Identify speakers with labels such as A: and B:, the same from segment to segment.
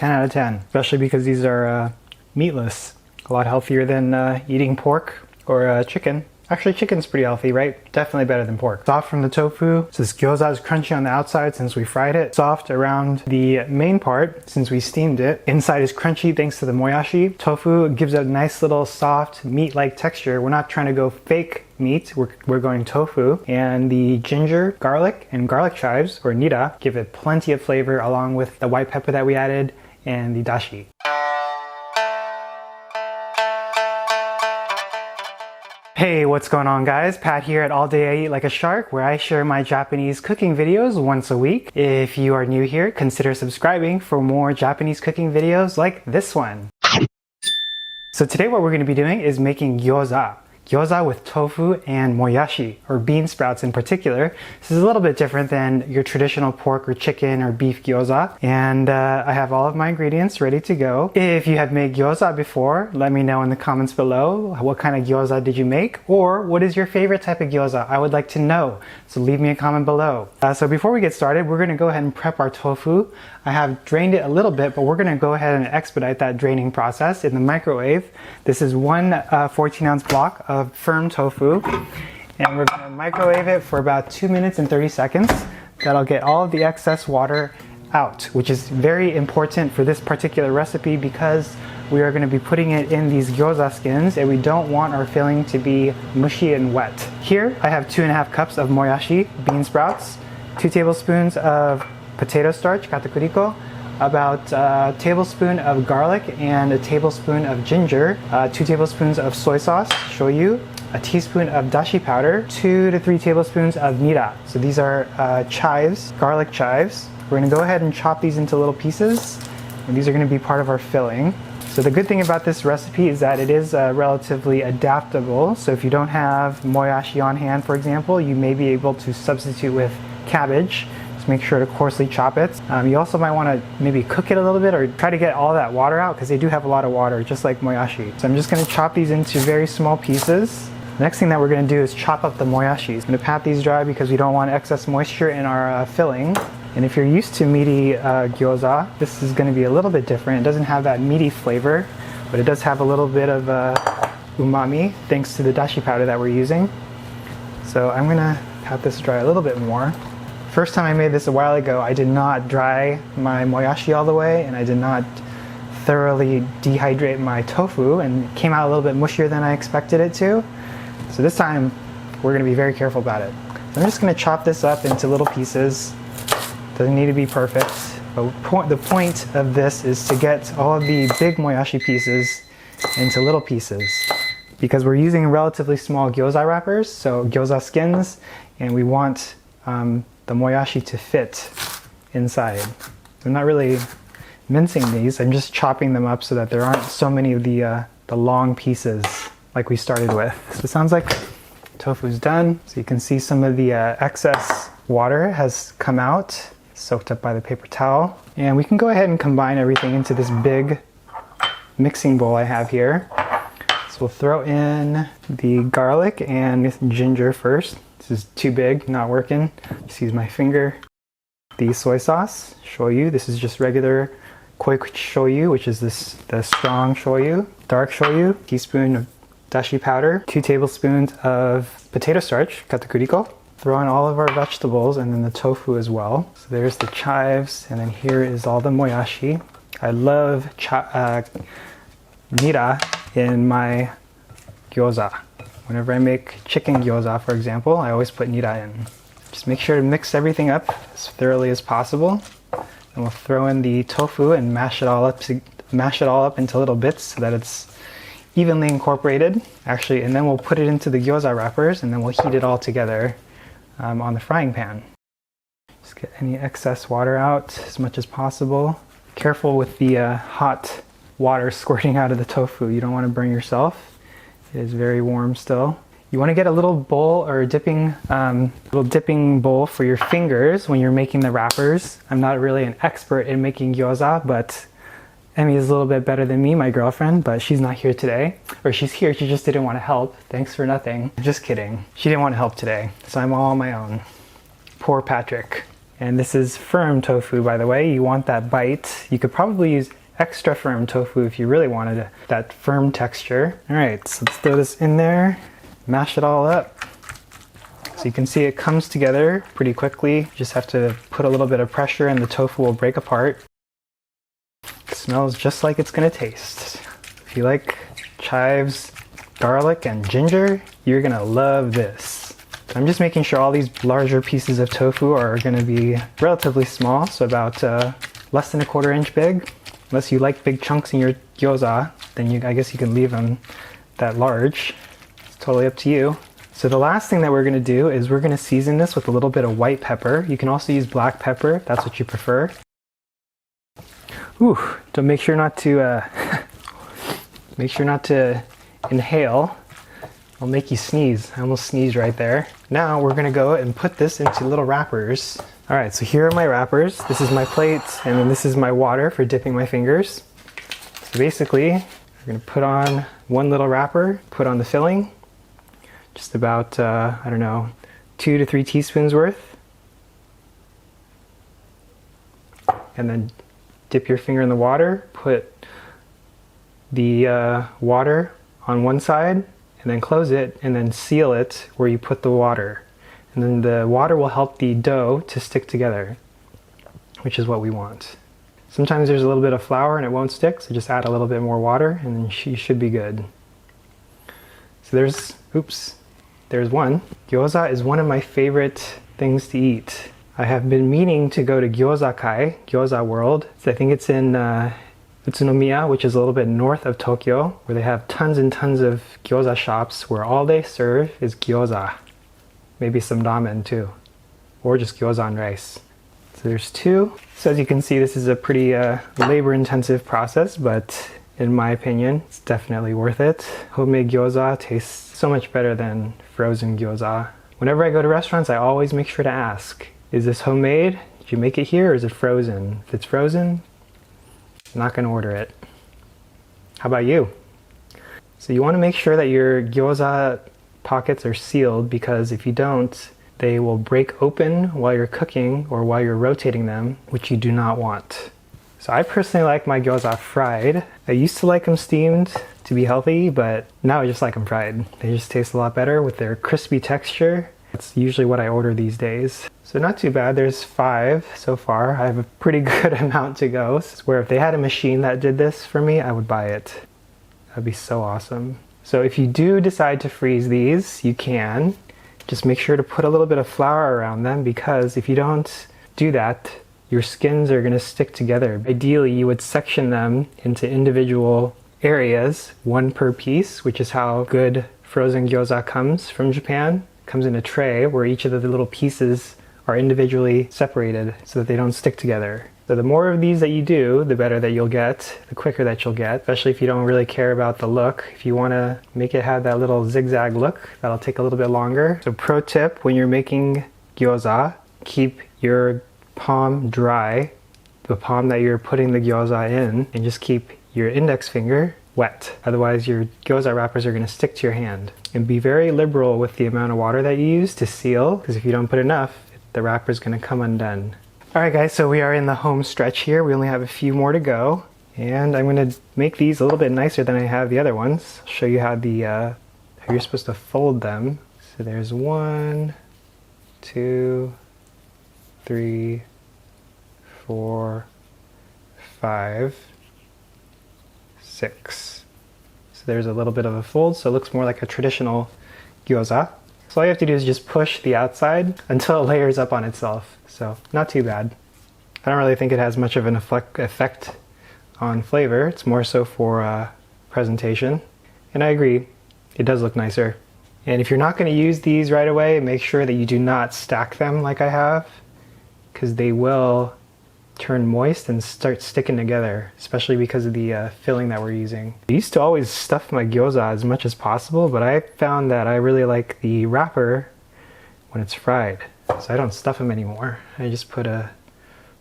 A: 10 out of 10, especially because these are meatless. A lot healthier than eating pork or chicken. Actually, chicken's pretty healthy, right? Definitely better than pork. Soft from the tofu. So this gyoza is crunchy on the outside since we fried it. Soft around the main part since we steamed it. Inside is crunchy thanks to the moyashi. Tofu gives a nice little soft meat-like texture. We're not trying to go fake meat. We're going tofu. And the ginger, garlic, and garlic chives, or nira, give it plenty of flavor along with the white pepper that we added and the dashi. Hey, what's going on guys? Pat here at All Day I Eat Like a Shark, where I share my Japanese cooking videos once a week. If you are new here, consider subscribing for more Japanese cooking videos like this one. So today what we're going to be doing is making gyoza. Gyoza with tofu and moyashi, or bean sprouts in particular. This is a little bit different than your traditional pork or chicken or beef gyoza. And I have all of my ingredients ready to go. If you have made gyoza before, let me know in the comments below. What kind of gyoza did you make? Or what is your favorite type of gyoza? I would like to know. So leave me a comment below. So before we get started, we're going to go ahead and prep our tofu. I have drained it a little bit, but we're going to go ahead and expedite that draining process in the microwave. This is one 14-ounce block of firm tofu, and we're going to microwave it for about 2 minutes and 30 seconds. That'll get all of the excess water out, which is very important for this particular recipe because we are going to be putting it in these gyoza skins and we don't want our filling to be mushy and wet. Here I have 2.5 cups of moyashi, bean sprouts, 2 tablespoons of potato starch, katakuriko, about a tablespoon of garlic and a tablespoon of ginger, 2 tablespoons of soy sauce, shoyu, a teaspoon of dashi powder, 2 to 3 tablespoons of nira. So these are chives, garlic chives. We're going to go ahead and chop these into little pieces, and these are going to be part of our filling. So the good thing about this recipe is that it is relatively adaptable. So if you don't have moyashi on hand, for example, you may be able to substitute with cabbage. Make sure to coarsely chop it. You also might want to maybe cook it a little bit or try to get all that water out because they do have a lot of water, just like moyashi. So I'm just going to chop these into very small pieces. The next thing that we're going to do is chop up the moyashi. I'm going to pat these dry because we don't want excess moisture in our filling. And if you're used to meaty gyoza, this is going to be a little bit different. It doesn't have that meaty flavor, but it does have a little bit of umami thanks to the dashi powder that we're using. So I'm going to pat this dry a little bit more. First time I made this a while ago, I did not dry my moyashi all the way, and I did not thoroughly dehydrate my tofu, and it came out a little bit mushier than I expected it to. So this time, we're going to be very careful about it. So I'm just going to chop this up into little pieces. Doesn't need to be perfect, but the point of this is to get all of the big moyashi pieces into little pieces, because we're using relatively small gyoza wrappers, so gyoza skins, and we want the moyashi to fit inside. So I'm not really mincing these, I'm just chopping them up so that there aren't so many of the long pieces like we started with. So it sounds like tofu's done. So you can see some of the excess water has come out, soaked up by the paper towel. And we can go ahead and combine everything into this big mixing bowl I have here. So we'll throw in the garlic and ginger first. This is too big, not working. Just use my finger. The soy sauce, shoyu. This is just regular koi shoyu, which is the strong shoyu. Dark shoyu, teaspoon of dashi powder, 2 tablespoons of potato starch, katakuriko. Throw in all of our vegetables and then the tofu as well. So there's the chives, and then here is all the moyashi. I love nira in my gyoza. Whenever I make chicken gyoza, for example, I always put nira in. Just make sure to mix everything up as thoroughly as possible. And we'll throw in the tofu and mash it all up into little bits so that it's evenly incorporated. Actually, and then we'll put it into the gyoza wrappers and then we'll heat it all together on the frying pan. Just get any excess water out as much as possible. Careful with the hot water squirting out of the tofu. You don't want to burn yourself. It is very warm still. You want to get a little bowl or a dipping bowl for your fingers when you're making the wrappers. I'm not really an expert in making gyoza, but Emmy is a little bit better than me, my girlfriend, but she's not here today. Or she's here, she just didn't want to help. Thanks for nothing. Just kidding. She didn't want to help today, so I'm all on my own. Poor Patrick. And this is firm tofu, by the way. You want that bite. You could probably use extra firm tofu if you really wanted that firm texture. All right, so let's throw this in there, mash it all up. So you can see it comes together pretty quickly. You just have to put a little bit of pressure and the tofu will break apart. It smells just like it's gonna taste. If you like chives, garlic, and ginger, you're gonna love this. I'm just making sure all these larger pieces of tofu are gonna be relatively small, so about less than 1/4 inch big. Unless you like big chunks in your gyoza, then I guess you can leave them that large. It's totally up to you. So the last thing that we're gonna do is we're gonna season this with a little bit of white pepper. You can also use black pepper if that's what you prefer. Ooh, don't make sure not to inhale. I'll make you sneeze. I almost sneezed right there. Now we're gonna go and put this into little wrappers. All right, so here are my wrappers. This is my plate, and then this is my water for dipping my fingers. So basically, we're gonna put on one little wrapper, put on the filling, just about, I don't know, 2 to 3 teaspoons worth. And then dip your finger in the water, put the water on one side, and then close it, and then seal it where you put the water. And then the water will help the dough to stick together, which is what we want. Sometimes there's a little bit of flour and it won't stick, so just add a little bit more water and then you should be good. So there's one. Gyoza is one of my favorite things to eat. I have been meaning to go to Gyoza World. So I think it's in Utsunomiya, which is a little bit north of Tokyo, where they have tons and tons of gyoza shops where all they serve is gyoza. Maybe some ramen too, or just gyoza and rice. So there's 2. So as you can see, this is a pretty labor-intensive process, but in my opinion, it's definitely worth it. Homemade gyoza tastes so much better than frozen gyoza. Whenever I go to restaurants, I always make sure to ask, is this homemade? Did you make it here, or is it frozen? If it's frozen, I'm not gonna order it. How about you? So you wanna make sure that your gyoza pockets are sealed, because if you don't, they will break open while you're cooking or while you're rotating them, which you do not want. So I personally like my gyoza fried. I used to like them steamed to be healthy, but now I just like them fried. They just taste a lot better with their crispy texture. It's usually what I order these days. So not too bad, there's 5 so far. I have a pretty good amount to go, where if they had a machine that did this for me, I would buy it. That'd be so awesome. So if you do decide to freeze these, you can. Just make sure to put a little bit of flour around them, because if you don't do that, your skins are gonna stick together. Ideally, you would section them into individual areas, 1 per piece, which is how good frozen gyoza comes from Japan. It comes in a tray where each of the little pieces are individually separated so that they don't stick together. So the more of these that you do, the better that you'll get, the quicker that you'll get, especially if you don't really care about the look. If you want to make it have that little zigzag look, that'll take a little bit longer. So pro tip, when you're making gyoza, keep your palm dry, the palm that you're putting the gyoza in, and just keep your index finger wet. Otherwise your gyoza wrappers are going to stick to your hand. And be very liberal with the amount of water that you use to seal, because if you don't put enough, the wrapper is going to come undone. Alright guys, so we are in the home stretch here. We only have a few more to go. And I'm going to make these a little bit nicer than I have the other ones. I'll show you how you're supposed to fold them. So there's 1, 2, 3, 4, 5, 6. So there's a little bit of a fold, so it looks more like a traditional gyoza. So all you have to do is just push the outside until it layers up on itself. So not too bad. I don't really think it has much of an effect on flavor. It's more so for presentation. And I agree, it does look nicer. And if you're not going to use these right away, make sure that you do not stack them like I have, because they will turn moist and start sticking together, especially because of the filling that we're using. I used to always stuff my gyoza as much as possible, but I found that I really like the wrapper when it's fried. So I don't stuff them anymore. I just put a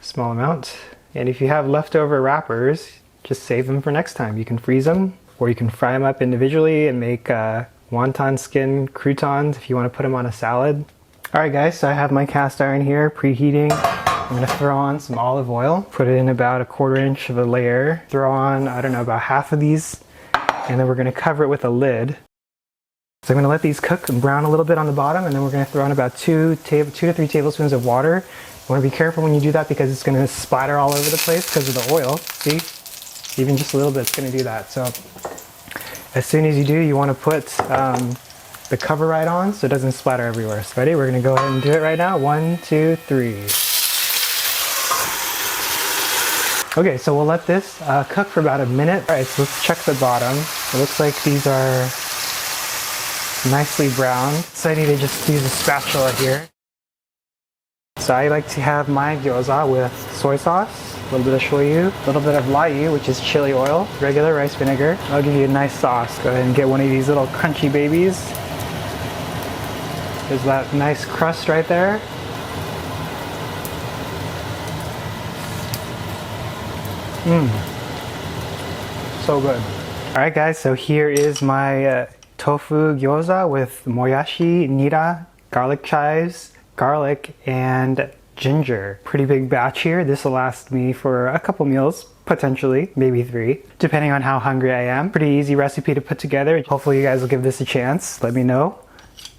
A: small amount. And if you have leftover wrappers, just save them for next time. You can freeze them, or you can fry them up individually and make wonton skin croutons if you want to put them on a salad. Alright guys, so I have my cast iron here preheating. I'm gonna throw on some olive oil, put it in about 1/4 inch of a layer, throw on, I don't know, about half of these, and then we're gonna cover it with a lid. So I'm gonna let these cook and brown a little bit on the bottom, and then we're gonna throw in about 2 to 3 tablespoons of water. You wanna be careful when you do that because it's gonna splatter all over the place because of the oil. See? Even just a little bit's gonna do that. So as soon as you do, you wanna put the cover right on so it doesn't splatter everywhere. So ready? We're gonna go ahead and do it right now. 1, 2, 3. Okay, so we'll let this cook for about a minute. All right, so let's check the bottom. It looks like these are nicely browned. So I need to just use a spatula here. So I like to have my gyoza with soy sauce, a little bit of shoyu, a little bit of layu, which is chili oil, regular rice vinegar. I'll give you a nice sauce. Go ahead and get one of these little crunchy babies. There's that nice crust right there. So good. All right guys, so here is my tofu gyoza with moyashi, nira, garlic chives, garlic, and ginger. Pretty big batch here. This will last me for a couple meals, potentially, maybe 3, depending on how hungry I am. Pretty easy recipe to put together. Hopefully you guys will give this a chance. Let me know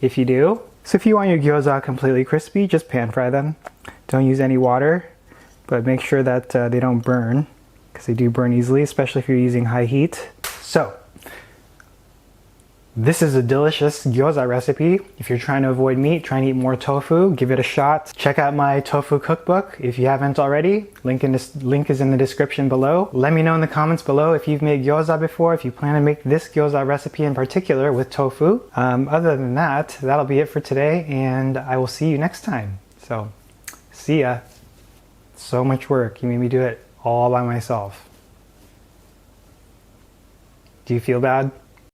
A: if you do. So if you want your gyoza completely crispy, just pan fry them. Don't use any water, but make sure that they don't burn, because they do burn easily, especially if you're using high heat. So this is a delicious gyoza recipe. If you're trying to avoid meat, trying to eat more tofu, give it a shot. Check out my tofu cookbook if you haven't already. Link is in the description below. Let me know in the comments below if you've made gyoza before, if you plan to make this gyoza recipe in particular with tofu. Other than that, that'll be it for today, and I will see you next time. So, see ya. So much work. You made me do it all by myself. Do you feel bad?